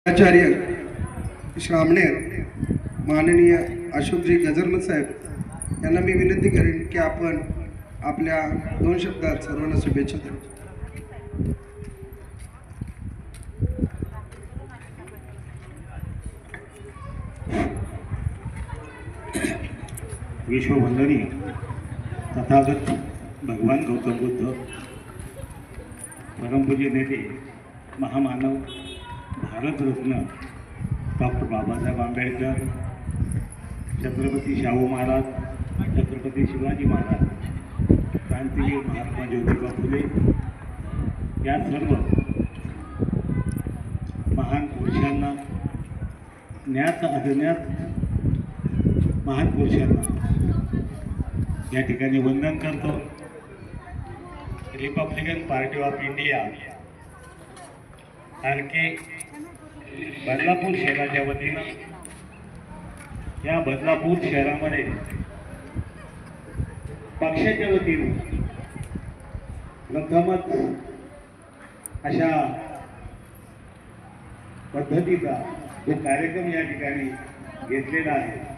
आचार्य श्रामणेर माननीय अशोकजी गजरमल साहेब यांना मी विनंती करेन की आपण आपल्या 2 शब्दात सर्वांना शुभेच्छा द्या. विश्ववंदनीय तथागत भगवान गौतम बुद्ध, परमपूज्य नेते महामानव भारतरत्न डॉक्टर बाबासाहेब आंबेडकर, छत्रपती शाहू महाराज, छत्रपती शिवाजी महाराज, क्रांतीवीर महात्मा ज्योतिबा फुले या सर्व महान पुरुषांना, ज्ञात अज्ञात महान पुरुषांना या ठिकाणी वंदन करतो. रिपब्लिकन पार्टी ऑफ इंडिया आणखी बदलापूर शहराच्या वतीनं या बदलापूर शहरामध्ये पक्षाच्या वतीनं प्रथमच अशा पद्धतीचा जो कार्यक्रम या ठिकाणी घेतलेला आहे